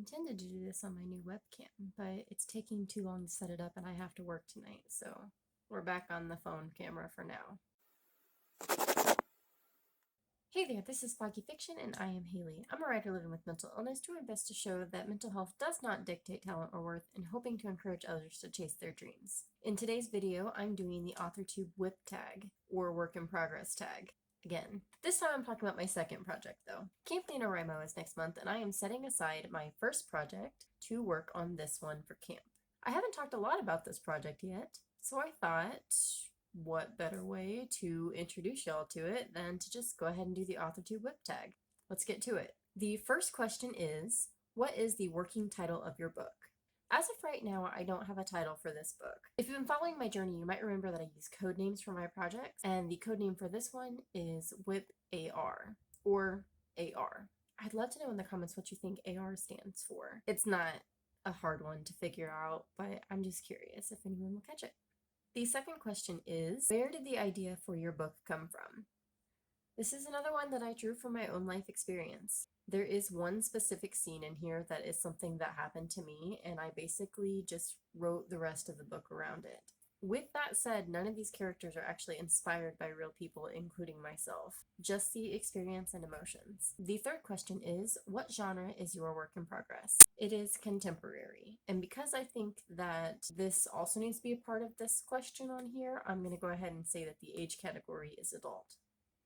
intended to do this on my new webcam, but it's taking too long to set it up and I have to work tonight, so we're back on the phone camera for now. Hey there, this is Foggy Fiction and I am Haley. I'm a writer living with mental illness doing my best to show that mental health does not dictate talent or worth and hoping to encourage others to chase their dreams. In today's video, I'm doing the AuthorTube WIP tag, or work in progress tag. Again. This time I'm talking about my second project though. Camp NaNoWriMo is next month and I am setting aside my first project to work on this one for camp. I haven't talked a lot about this project yet, so I thought, what better way to introduce y'all to it than to just go ahead and do the AuthorTube WIP tag. Let's get to it. The first question is, what is the working title of your book? As of right now, I don't have a title for this book. If you've been following my journey, you might remember that I use code names for my projects, and the code name for this one is WIP AR, or AR. I'd love to know in the comments what you think AR stands for. It's not a hard one to figure out, but I'm just curious if anyone will catch it. The second question is, where did the idea for your book come from? This is another one that I drew from my own life experience. There is one specific scene in here that is something that happened to me, and I basically just wrote the rest of the book around it. With that said, none of these characters are actually inspired by real people, including myself. Just the experience and emotions. The third question is, what genre is your work in progress? It is contemporary. And because I think that this also needs to be a part of this question on here, I'm going to go ahead and say that the age category is adult.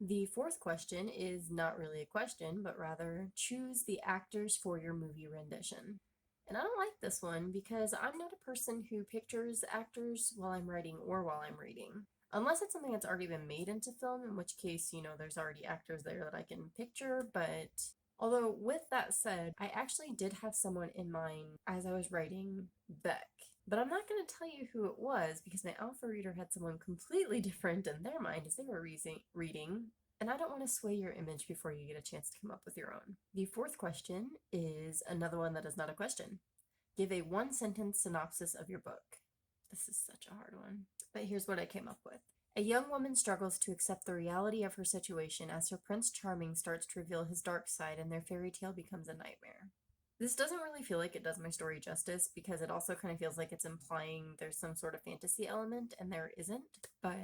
The fourth question is not really a question, but rather choose the actors for your movie rendition. And I don't like this one because I'm not a person who pictures actors while I'm writing or while I'm reading. Unless it's something that's already been made into film, in which case, there's already actors there that I can picture, but although with that said, I actually did have someone in mind as I was writing Beck. But I'm not going to tell you who it was because my alpha reader had someone completely different in their mind as they were reading, and I don't want to sway your image before you get a chance to come up with your own. The fourth question is another one that is not a question. Give a one-sentence synopsis of your book. This is such a hard one, but here's what I came up with. A young woman struggles to accept the reality of her situation as her Prince Charming starts to reveal his dark side and their fairy tale becomes a nightmare. This doesn't really feel like it does my story justice because it also kind of feels like it's implying there's some sort of fantasy element and there isn't. But,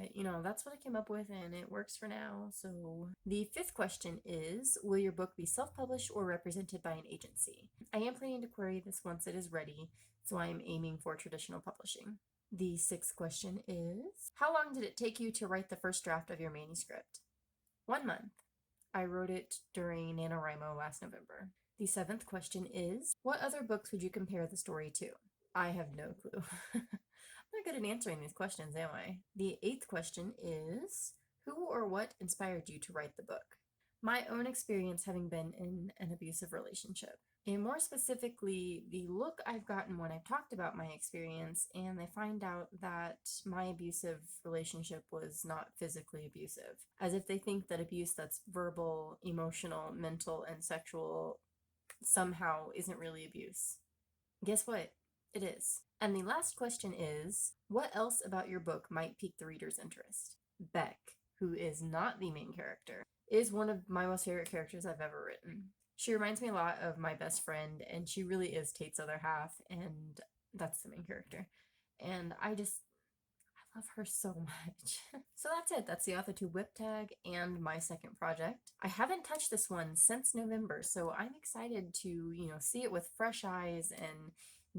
that's what I came up with and it works for now. So the fifth question is, will your book be self-published or represented by an agency? I am planning to query this once it is ready, so I am aiming for traditional publishing. The sixth question is, how long did it take you to write the first draft of your manuscript? 1 month. I wrote it during NaNoWriMo last November. The seventh question is, what other books would you compare the story to? I have no clue. I'm not good at answering these questions, am I? The eighth question is, who or what inspired you to write the book? My own experience having been in an abusive relationship. And more specifically, the look I've gotten when I've talked about my experience and they find out that my abusive relationship was not physically abusive. As if they think that abuse that's verbal, emotional, mental, and sexual somehow isn't really abuse. Guess what? It is. And the last question is, what else about your book might pique the reader's interest? Beck, who is not the main character, is one of my most favorite characters I've ever written. She reminds me a lot of my best friend, and she really is Tate's other half, and that's the main character. And I love her so much. So that's it. That's the AuthorTube WIP tag and my second project. I haven't touched this one since November, so I'm excited to, see it with fresh eyes and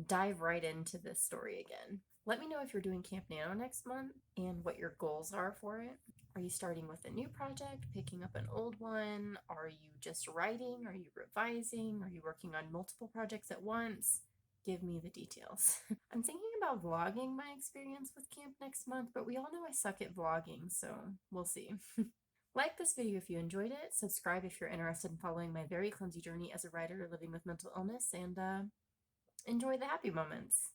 dive right into this story again. Let me know if you're doing Camp NaNo next month and what your goals are for it. Are you starting with a new project, picking up an old one? Are you just writing? Are you revising? Are you working on multiple projects at once? Give me the details. I'm thinking about vlogging my experience with camp next month, but we all know I suck at vlogging, so we'll see. Like this video if you enjoyed it, subscribe if you're interested in following my very clumsy journey as a writer living with mental illness, and enjoy the happy moments.